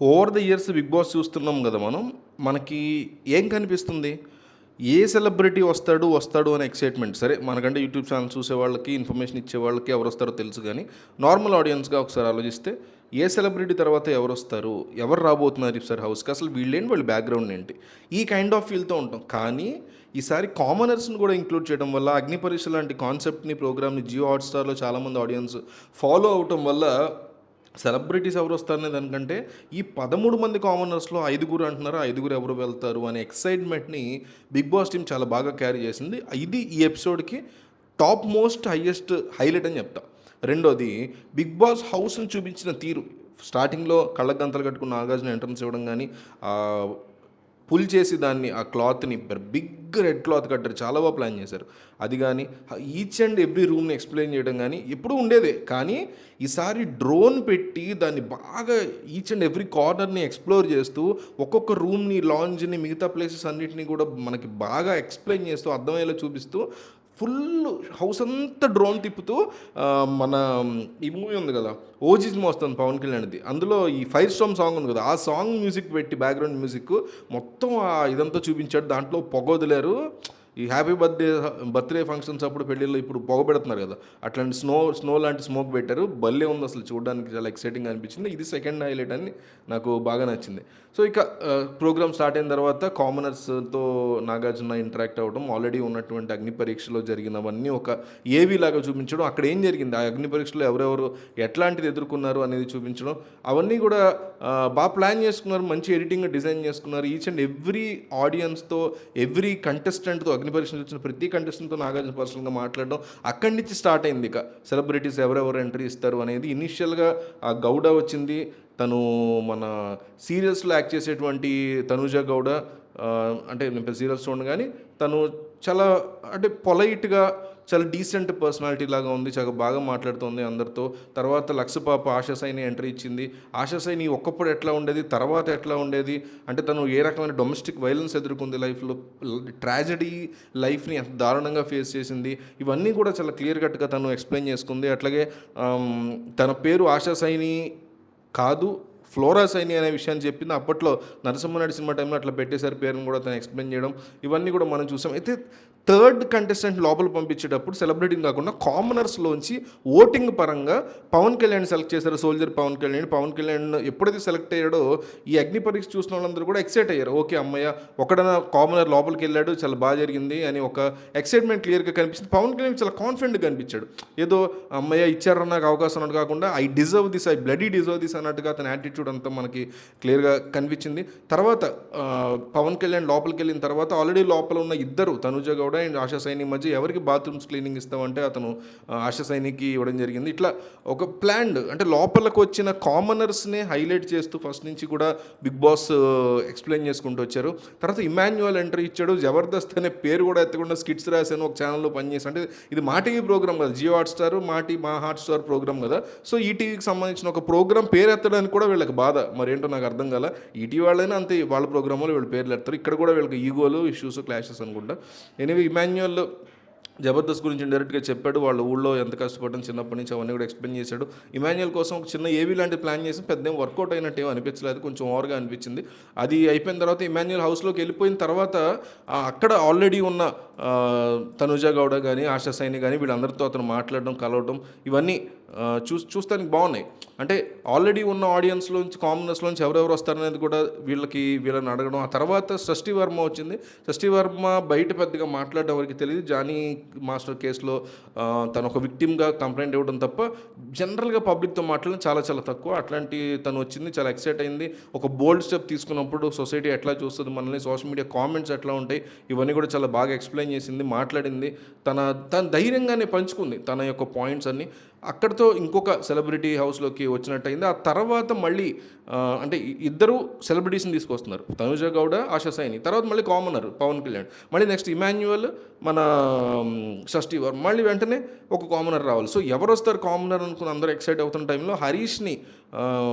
Over the years Bigg Boss చూస్తున్నాం కదా మనం. మనకి ఏం కనిపిస్తుంది? ఏ సెలబ్రిటీ వస్తాడు అనే ఎక్సైట్మెంట్. సరే మనకంటే యూట్యూబ్ ఛానల్ చూసే వాళ్ళకి, ఇన్ఫర్మేషన్ ఇచ్చే వాళ్ళకి ఎవరు వస్తారో తెలుసు కానీ, నార్మల్ ఆడియన్స్గా ఒకసారి ఆలోచిస్తే ఏ సెలబ్రిటీ తర్వాత ఎవరు వస్తారు, ఎవరు రాబోతున్నారు ఈసారి హౌస్కి, అసలు వీళ్ళేంటి, వాళ్ళ బ్యాక్గ్రౌండ్ ఏంటి, ఈ కైండ్ ఆఫ్ ఫీల్తో ఉంటాం. కానీ ఈసారి కామనర్స్ని కూడా ఇంక్లూడ్ చేయడం వల్ల, అగ్ని పరీక్ష లాంటి కాన్సెప్ట్ని, ప్రోగ్రామ్ని జియో హాట్స్టార్లో చాలామంది ఆడియన్స్ ఫాలో అవటం వల్ల సెలబ్రిటీస్ ఎవరు వస్తారనే దానికంటే ఈ 13 మంది కామనర్స్లో 5 అంటున్నారు, 5 ఎవరు వెళ్తారు అనే ఎక్సైట్మెంట్ని బిగ్ బాస్ టీం చాలా బాగా క్యారీ చేసింది. ఇది ఈ ఎపిసోడ్కి టాప్ మోస్ట్ హైయెస్ట్ హైలైట్ అని చెప్తా. రెండోది, బిగ్ బాస్ హౌస్ని చూపించిన తీరు. స్టార్టింగ్లో కళ్ళకు గంతలు కట్టుకున్న నాగార్జున ఎంట్రన్స్ ఇవ్వడం కానీ, పుల్ చేసి దాన్ని ఆ క్లాత్ని బిగ్ రెడ్ క్లాత్ కట్టారు, చాలా బాగా ప్లాన్ చేశారు. అది కానీ ఈచ్ అండ్ ఎవ్రీ రూమ్ని ఎక్స్ప్లెయిన్ చేయడం కానీ ఎప్పుడూ ఉండేదే. కానీ ఈసారి డ్రోన్ పెట్టి దాన్ని బాగా ఈచ్ అండ్ ఎవ్రీ కార్నర్ని ఎక్స్ప్లోర్ చేస్తూ, ఒక్కొక్క రూమ్ని, లాంజ్ని, మిగతా ప్లేసెస్ అన్నిటిని కూడా మనకి బాగా ఎక్స్ప్లెయిన్ చేస్తూ, అర్థమయ్యేలా చూపిస్తూ, ఫుల్ హౌస్ అంతా డ్రోన్ తిప్పుతూ, మన ఈ మూవీ ఉంది కదా, ఓజీ సినిమా వస్తుంది పవన్ కళ్యాణ్ది, అందులో ఈ ఫైర్ స్టార్మ్ సాంగ్ ఉంది కదా, ఆ సాంగ్ మ్యూజిక్ పెట్టి, బ్యాక్గ్రౌండ్ మ్యూజిక్ మొత్తం ఇదంతా చూపించాడు. దాంట్లో పొగ వదిలేరు. ఈ హ్యాపీ బర్త్డే ఫంక్షన్స్ అప్పుడు పెళ్ళిళ్ళు ఇప్పుడు పొగ పెడుతున్నారు కదా, అట్లాంటి స్నో లాంటి స్మోక్ పెట్టారు. భలే ఉంది, అసలు చూడడానికి చాలా ఎక్సైటింగ్ అనిపించింది. ఇది సెకండ్ హైలైట్ అని నాకు బాగా నచ్చింది. సో ఇక ప్రోగ్రామ్ స్టార్ట్ అయిన తర్వాత కామనర్స్తో నాగార్జున ఇంటరాక్ట్ అవ్వడం, ఆల్రెడీ ఉన్నటువంటి అగ్ని పరీక్షలో జరిగినవన్నీ ఒక ఏవీ లాగా చూపించడం, అక్కడ ఏం జరిగింది, ఆ అగ్ని పరీక్షలో ఎవరెవరు ఎట్లాంటిది ఎదుర్కొన్నారు అనేది చూపించడం, అవన్నీ కూడా బాగా ప్లాన్ చేసుకున్నారు. మంచి ఎడిటింగ్ డిజైన్ చేసుకున్నారు. ఈచ్ అండ్ ఎవ్రీ ఆడియన్స్తో, ఎవ్రీ కంటెస్టెంట్తో, అగ్ని పరీక్షలు వచ్చిన ప్రతి కంటెస్టెంట్తో నాగార్జున పర్సనల్గా మాట్లాడడం, అక్కడి నుంచి స్టార్ట్ అయింది. ఇక సెలబ్రిటీస్ ఎవరెవరు ఎంట్రీ ఇస్తారు అనేది. ఇనీషియల్గా ఆ గౌడ వచ్చింది, తను మన సీరియల్స్లో యాక్ట్ చేసేటువంటి తనూజ గౌడ. అంటే నేను సీరియల్స్ చూడండి కానీ తను చాలా అంటే పొలైట్గా, చాలా డీసెంట్ పర్సనాలిటీ లాగా ఉంది, చాలా బాగా మాట్లాడుతుంది అందరితో. తర్వాత లక్సపాప ఆశాసైని ఎంట్రీ ఇచ్చింది. ఆశాసైని ఒక్కప్పుడు ఎట్లా ఉండేది, తర్వాత ఎట్లా ఉండేది, అంటే తను ఏ రకమైన డొమెస్టిక్ వైలెన్స్ ఎదుర్కొంది లైఫ్లో, ట్రాజడీ లైఫ్ని ఎంత దారుణంగా ఫేస్ చేసింది, ఇవన్నీ కూడా చాలా క్లియర్ కట్గా తను ఎక్స్ప్లెయిన్ చేసుకుంది. అట్లాగే తన పేరు ఆశాసైని కాదు, ఫ్లోరా సైని అనే విషయాన్ని చెప్పింది. అప్పట్లో నరసింహనాయుడు సినిమా టైంలో అట్లా పెట్టేశారు పేరుని కూడా తను ఎక్స్ప్లెయిన్ చేయడం, ఇవన్నీ కూడా మనం చూసాం. అయితే థర్డ్ కంటెస్టెంట్ లోపల పంపించేటప్పుడు సెలబ్రిటీని కాకుండా కామనర్స్లోంచి ఓటింగ్ పరంగా పవన్ కళ్యాణ్ సెలెక్ట్ చేశారు. సోల్జర్ పవన్ కళ్యాణ్ ఎప్పుడైతే సెలెక్ట్ అయ్యాడో ఈ అగ్ని పరీక్ష చూసిన వాళ్ళందరూ కూడా ఎక్సైట్ అయ్యారు. ఓకే అమ్మయ్య, ఒకడన కామనర్ లోపలికి వెళ్ళాడు, చాలా బాగా జరిగింది అని ఒక ఎక్సైట్మెంట్ క్లియర్గా కనిపిస్తుంది. పవన్ కళ్యాణ్ చాలా కాన్ఫిడెంట్గా కనిపించాడు. ఏదో అమ్మయ్య ఇచ్చారు నాకు అవకాశం అన్నట్టు కాకుండా, ఐ బ్లడీ డిజర్వ్ దిస్ అన్నట్టుగా అతని యాటిట్యూడ్ అంతా మనకి క్లియర్గా కనిపించింది. తర్వాత పవన్ కళ్యాణ్ లోపలికి వెళ్ళిన తర్వాత ఆల్రెడీ లోపల ఉన్న ఇద్దరు, తనుజ గౌడ అండ్ ఆశా సైని మధ్య ఎవరికి బాత్రూమ్స్ క్లీనింగ్ ఇస్తామంటే అతను ఆశా సైనికి ఇవ్వడం జరిగింది. ఇట్లా ఒక ప్లాన్డ్, అంటే లోపలికి వచ్చిన కామనర్స్నే హైలైట్ చేస్తూ ఫస్ట్ నుంచి కూడా బిగ్ బాస్ ఎక్స్ప్లెయిన్ చేసుకుంటూ వచ్చారు. తర్వాత ఇమాన్యువల్ ఎంట్రీ ఇచ్చాడు. జబర్దస్త్ అనే పేరు కూడా ఎత్తకుండా స్కిట్స్ రాశాను, ఒక ఛానల్లో పనిచేసి. అంటే ఇది మా టీవీ ప్రోగ్రామ్ కదా, జియో హాట్స్టార్ మా హాట్స్టార్ ప్రోగ్రామ్ కదా. సో ఈ టీవీకి సంబంధించిన ఒక ప్రోగ్రామ్ పేరు ఎత్తడానికి కూడా వీళ్ళకి బాధ, మరేంటో నాకు అర్థం కాల. ఈటీవీ వాళ్ళైనా అంతే, వాళ్ళ ప్రోగ్రాంలో వీళ్ళు పేర్లు ఎత్తారు. ఇక్కడ కూడా వీళ్ళకి ఈగోలు, ఇష్యూస్, క్లాషెస్ అనుకుంటా. ఎనీవే ఇమాన్యువల్ జబర్దస్త్ గురించి డైరెక్ట్గా చెప్పాడు. వాళ్ళ ఊళ్ళో ఎంత కష్టపడడం చిన్నప్పటి నుంచి అవన్నీ కూడా ఎక్స్ప్లెయిన్ చేశాడు. ఇమాన్యుయల్ కోసం ఒక చిన్న ఏవీ లాంటి ప్లాన్ చేసి పెద్ద ఏం వర్కౌట్ అయినట్టు ఏమో అనిపించలేదు, కొంచెం ఓవర్గా అనిపించింది. అది అయిపోయిన తర్వాత ఇమాన్యుయల్ హౌస్లోకి వెళ్ళిపోయిన తర్వాత అక్కడ ఆల్రెడీ ఉన్న తనుజ గౌడ కానీ, ఆశా సైని కానీ, వీళ్ళందరితో అతను మాట్లాడడం, కలవడం, ఇవన్నీ చూస్తానికి బాగున్నాయి. అంటే ఆల్రెడీ ఉన్న ఆడియన్స్లోంచి, కామనర్స్లోంచి ఎవరెవరు వస్తారనేది కూడా వీళ్ళని అడగడం. ఆ తర్వాత షష్ఠీ వర్మ వచ్చింది. షష్ఠీ వర్మ బయట పెద్దగా మాట్లాడడం ఎవరికి తెలియదు. జానీ మాస్టర్ కేసులో తను ఒక విక్టిమ్గా కంప్లైంట్ ఇవ్వడం తప్ప జనరల్గా పబ్లిక్తో మాట్లాడడం చాలా చాలా తక్కువ. అట్లాంటి తను వచ్చింది, చాలా ఎక్సైట్ అయింది. ఒక బోల్డ్ స్టెప్ తీసుకున్నప్పుడు సొసైటీ ఎట్లా చూస్తుంది మనల్ని, సోషల్ మీడియా కామెంట్స్ ఎట్లా ఉంటాయి, ఇవన్నీ కూడా చాలా బాగా ఎక్స్ప్లెయిన్ చేసింది, మాట్లాడింది. తన ధైర్యంగానే పంచుకుంది తన యొక్క పాయింట్స్ అన్నీ. అక్కడితో ఇంకొక సెలబ్రిటీ హౌస్లోకి వచ్చినట్టయింది. ఆ తర్వాత మళ్ళీ అంటే ఇద్దరు సెలబ్రిటీస్ని తీసుకొస్తున్నారు, తనుజ గౌడ, ఆశా సైని. తర్వాత మళ్ళీ కామనర్ పవన్ కళ్యాణ్, మళ్ళీ నెక్స్ట్ ఇమాన్యువల్, మన షష్ఠీ వర్మ, మళ్ళీ వెంటనే ఒక కామనర్ రావాలి. సో ఎవరు వస్తారు కామనర్ అనుకుని అందరూ ఎక్సైట్ అవుతున్న టైంలో హరీష్ని,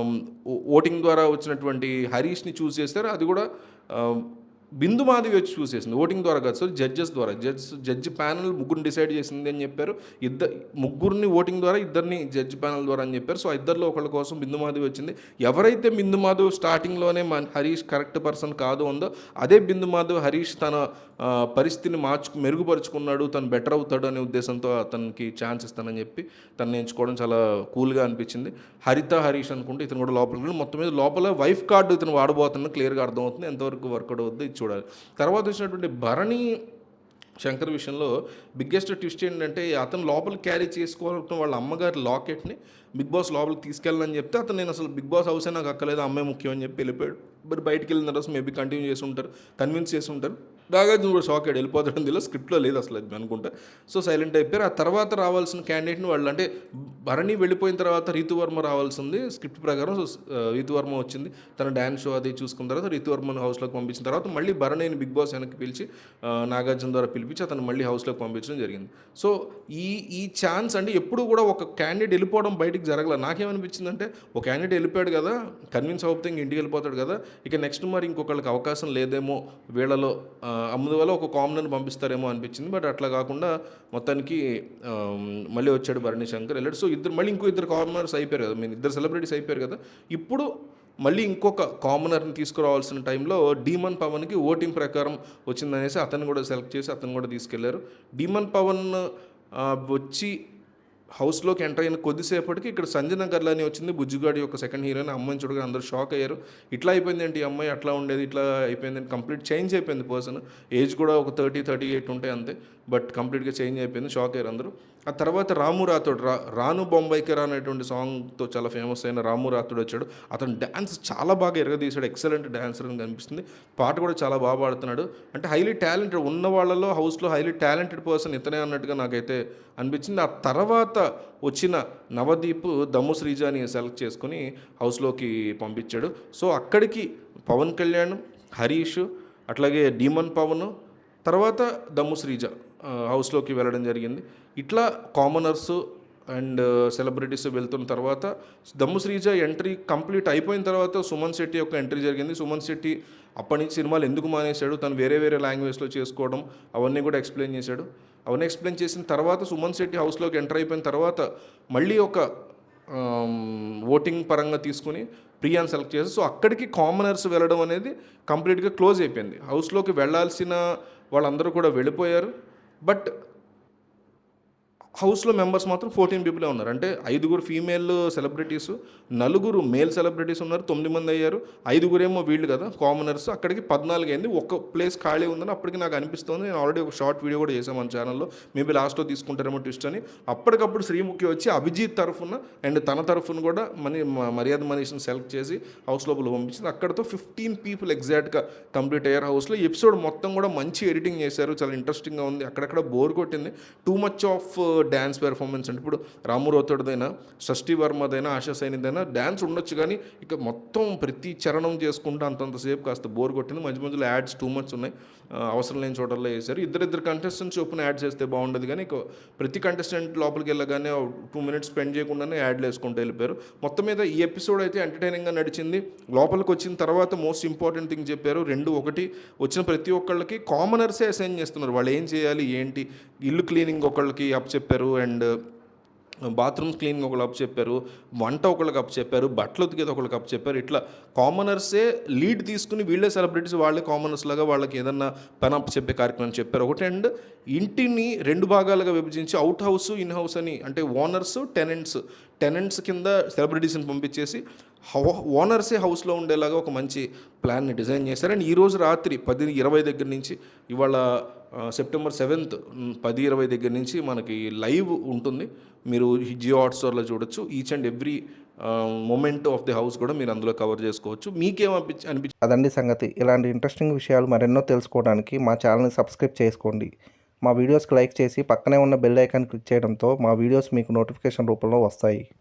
ఓటింగ్ ద్వారా వచ్చినటువంటి హరీష్ని చూస్ చేస్తారు. అది కూడా బిందు మాధవి వచ్చి చూసేసింది ఓటింగ్ ద్వారా కాదు సార్, జడ్జెస్ ద్వారా. జడ్జి ప్యానల్ ముగ్గురిని డిసైడ్ చేసింది అని చెప్పారు. ముగ్గురిని ఓటింగ్ ద్వారా, ఇద్దరిని జడ్జి ప్యానల్ ద్వారా అని చెప్పారు. సో ఇద్దరిలో ఒకళ్ళ కోసం బిందు మాధవి వచ్చింది. ఎవరైతే బిందు మాధవ్ స్టార్టింగ్లోనే హరీష్ కరెక్ట్ పర్సన్ కాదు ఉందో, అదే బిందు మాధవ్ హరీష్ తన పరిస్థితిని మెరుగుపరుచుకున్నాడు, తను బెటర్ అవుతాడు అనే ఉద్దేశంతో అతనికి ఛాన్స్ ఇస్తానని చెప్పి తను ఎంచుకోవడం చాలా కూల్గా అనిపించింది. హరిత హరీష్ అనుకుంటే ఇతను కూడా లోపలికి మొత్తం మీద లోపల వైఫ్ కార్డు ఇతను వాడబోతున్న క్లియర్గా అర్థమవుతుంది. ఎంతవరకు వర్కౌట్ అవుతుంది ఇది చూడాలి. తర్వాత వచ్చినటువంటి భరణి శంకర్ విషయంలో బిగ్గెస్ట్ ట్విస్ట్ ఏంటంటే, అతను లోపలికి క్యారీ చేసుకోవాలనుకున్న వాళ్ళ అమ్మగారి లాకెట్ని బిగ్ బాస్ లోపలికి తీసుకెళ్ళని చెప్తే అతను, నేను అసలు బిగ్ బాస్ హౌసే నాకు అక్కలేదు, అమ్మాయి ముఖ్యం అని చెప్పి వెళ్ళిపోయాడు. మరి బయటికి వెళ్ళిన తర్వాత మేబీ కంటిన్యూ చేసి ఉంటారు, కన్విన్స్ చేసి ఉంటారు. నాగార్జున కూడా షాక్ అయ్యాడు, వెళ్ళిపోతాడు ఇలా స్క్రిప్ట్లో లేదు అసలు అది అనుకుంటా. సో సైలెంట్ అయిపోయారు. ఆ తర్వాత రావాల్సిన క్యాండిడేట్ని వాళ్ళు, అంటే భరణి వెళ్ళిపోయిన తర్వాత రీతువర్మ రావాల్సింది స్క్రిప్ట్ ప్రకారం. సో రీతువర్మ వచ్చింది, తన డ్యాన్స్ షో అది చూసుకున్న తర్వాత రీతువర్మను హౌస్లోకి పంపించిన తర్వాత మళ్ళీ భరణిని బిగ్ బాస్ వెనక్కి పిలిచి నాగార్జున ద్వారా పిలిపించి అతను మళ్ళీ హౌస్లోకి పంపించడం జరిగింది. సో ఈ ఛాన్స్ అంటే ఎప్పుడు కూడా ఒక క్యాండిడేట్ వెళ్ళిపోవడం బయటికి జరగలేదు. నాకేమనిపించిందంటే, ఒక క్యాండిడేట్ వెళ్ళిపోయాడు కదా, కన్విన్స్ అవుతే ఇంక ఇంటికి వెళ్ళిపోతాడు కదా, ఇక నెక్స్ట్ మరి ఇంకొకళ్ళకి అవకాశం లేదేమో వీళ్ళలో, అందువల్ల ఒక కామనర్ని పంపిస్తారేమో అనిపించింది. బట్ అట్లా కాకుండా మొత్తానికి మళ్ళీ వచ్చాడు భరణి శంకర్, వెళ్ళాడు. సో మళ్ళీ ఇద్దరు కామనర్స్ అయిపోయారు కదా, ఇద్దరు సెలబ్రిటీస్ అయిపోయారు కదా. ఇప్పుడు మళ్ళీ ఇంకొక కామనర్ని తీసుకురావాల్సిన టైంలో డీమన్ పవన్కి ఓటింగ్ ప్రకారం వచ్చిందనేసి అతన్ని కూడా సెలెక్ట్ చేసి అతను కూడా తీసుకెళ్లారు. డీమన్ పవన్ వచ్చి హౌస్లోకి ఎంటర్ అయిన కొద్దిసేపటికి ఇక్కడ సంజన గర్లాని వచ్చింది, బుజ్జుగాడి యొక్క సెకండ్ హీరోయిన్. అమ్మాయిని చూడగా అందరూ షాక్ అయ్యారు. ఇట్లా అయిపోయింది ఏంటి, అమ్మాయి అట్లా ఉండేది ఇట్లా అయిపోయింది, కంప్లీట్ చేంజ్ అయిపోయింది పర్సన్. ఏజ్ కూడా ఒక 30-38 ఉంటాయి అంతే, బట్ కంప్లీట్గా చేంజ్ అయిపోయింది. షాక్ అయ్యారు అందరూ. ఆ తర్వాత రాము రాథోడ్, రాను బొంబాయికరా అనేటువంటి సాంగ్తో చాలా ఫేమస్ అయిన రాము రాథోడ్ వచ్చాడు. అతను డ్యాన్స్ చాలా బాగా ఎరగదీశాడు, ఎక్సలెంట్ డ్యాన్సర్ అని కనిపిస్తుంది. పాట కూడా చాలా బాగా పాడుతున్నాడు. అంటే హైలీ టాలెంటెడ్, ఉన్న వాళ్ళలో హౌస్లో హైలీ టాలెంటెడ్ పర్సన్ ఇతనే అన్నట్టుగా నాకైతే అనిపించింది. ఆ తర్వాత వచ్చిన నవదీప్ దమ్ము శ్రీజాని సెలెక్ట్ చేసుకొని హౌస్లోకి పంపించాడు. సో అక్కడికి పవన్ కళ్యాణ్, హరీష్, అట్లాగే డీమన్ పవన్, తర్వాత దమ్ము శ్రీజ హౌస్లోకి వెళ్ళడం జరిగింది. ఇట్లా కామనర్స్ అండ్ సెలబ్రిటీస్ వెళ్తున్న తర్వాత దమ్ము శ్రీజ ఎంట్రీ కంప్లీట్ అయిపోయిన తర్వాత సుమన్ శెట్టి యొక్క ఎంట్రీ జరిగింది. సుమన్ శెట్టి అప్పటి నుంచి సినిమాలు ఎందుకు మానేశాడు, తను వేరే లాంగ్వేజ్లో చేసుకోవడం అవన్నీ కూడా ఎక్స్ప్లెయిన్ చేశాడు. అవన్నీ ఎక్స్ప్లెయిన్ చేసిన తర్వాత సుమన్ శెట్టి హౌస్లోకి ఎంటర్ అయిపోయిన తర్వాత మళ్ళీ ఒక ఓటింగ్ పరంగా తీసుకుని ప్రియాని సెలెక్ట్ చేసి, సో అక్కడికి కామనర్స్ వెళ్ళడం అనేది కంప్లీట్గా క్లోజ్ అయిపోయింది. హౌస్లోకి వెళ్ళాల్సిన వాళ్ళందరూ కూడా వెళ్ళిపోయారు. బట్ హౌస్లో మెంబర్స్ మాత్రం 14 పీపులే ఉన్నారు. అంటే 5 ఫీమేల్ సెలబ్రిటీస్, 4 మేల్ సెలబ్రిటీస్ ఉన్నారు, 9 మంది అయ్యారు. 5 వీళ్ళు కదా కామనర్స్. అక్కడికి 14 అయింది. ఒక ప్లేస్ ఖాళీ ఉందని అప్పటికి నాకు అనిపిస్తుంది. నేను ఆల్రెడీ ఒక షార్ట్ వీడియో కూడా చేశాను మన ఛానల్లో, మేబీ లాస్ట్లో తీసుకుంటారేమో ట్విస్ట్ అని. అప్పటికప్పుడు శ్రీముఖి వచ్చి అభిజిత్ తరఫున అండ్ తన తరఫున కూడా మర్యాద మనీష్ని సెలెక్ట్ చేసి హౌస్ లోపల పంపించింది. అక్కడతో 15 పీపుల్ ఎగ్జాక్ట్గా కంప్లీట్ అయ్యారు హౌస్లో. ఎపిసోడ్ మొత్తం కూడా మంచి ఎడిటింగ్ చేశారు, చాలా ఇంట్రెస్టింగ్గా ఉంది. అక్కడక్కడ బోర్ కొట్టింది, too much of dance performance. అంటే ఇప్పుడు రాము రాథోడ్దైనా, షష్ఠీ వర్మదైనా, ఆశా సైనిదైనా డ్యాన్స్ ఉండొచ్చు, కానీ ఇక మొత్తం ప్రతి చరణం చేసుకుంటూ అంతంతసేపు కాస్త బోర్ కొట్టింది. మధ్య మధ్యలో యాడ్స్ టూ మచ్ ఉన్నాయి, అవసరం లేని చోటల్లో వేశారు. ఇద్దరు కంటెస్టెంట్స్ చొప్పున యాడ్ చేస్తే బాగుండదు, కానీ ఇక ప్రతి కంటెస్టెంట్ లోపలికి వెళ్ళగానే 2 మినిట్స్ స్పెండ్ చేయకుండానే యాడ్లు వేసుకుంటూ వెళ్ళిపోయారు. మొత్తం మీద ఈ ఎపిసోడ్ అయితే ఎంటర్టైనింగ్గా నడిచింది. లోపలికి వచ్చిన తర్వాత మోస్ట్ ఇంపార్టెంట్ థింగ్ చెప్పారు. ఒకటి వచ్చిన ప్రతి ఒక్కళ్ళకి కామనర్సే అసైన్ చేస్తున్నారు, వాళ్ళు ఏం చేయాలి ఏంటి. ఇల్లు క్లీనింగ్ ఒకళ్ళకి అప్ చెప్పారు, అండ్ బాత్రూమ్స్ క్లీనింగ్ ఒకళ్ళు అప్ చెప్పారు, వంట ఒకళ్ళకి అప్ చెప్పారు, బట్టలు ఉతికేది ఒకళ్ళకి అప్ చెప్పారు. ఇట్లా కామనర్సే లీడ్ తీసుకుని వీళ్ళే సెలబ్రిటీస్, వాళ్ళే కామనర్స్ లాగా వాళ్ళకి ఏదన్నా పని అప్ చెప్పే కార్యక్రమం చెప్పారు ఒకటి. అండ్ ఇంటిని 2 భాగాలుగా విభజించి అవుట్ హౌస్, ఇన్ హౌస్ అని, అంటే ఓనర్స్, టెనెంట్స్ కింద సెలబ్రిటీస్ని పంపించేసి ఓనర్సే హౌస్లో ఉండేలాగా ఒక మంచి ప్లాన్ని డిజైన్ చేశారు. అండ్ ఈరోజు రాత్రి 10:20 దగ్గర నుంచి, ఇవాళ సెప్టెంబర్ 7th 10:20 దగ్గర నుంచి మనకి లైవ్ ఉంటుంది. మీరు జియో హాట్స్టార్లో చూడొచ్చు. Each and every moment of the house కూడా మీరు అందులో కవర్ చేసుకోవచ్చు. మీకేమనిపించి అదండి సంగతి. ఇలాంటి ఇంట్రెస్టింగ్ విషయాలు మరెన్నో తెలుసుకోవడానికి మా ఛానల్ని సబ్స్క్రైబ్ చేసుకోండి. మా వీడియోస్కి లైక్ చేసి పక్కనే ఉన్న బెల్ ఐకాన్ క్లిక్ చేయడంతో మా వీడియోస్ మీకు నోటిఫికేషన్ రూపంలో వస్తాయి.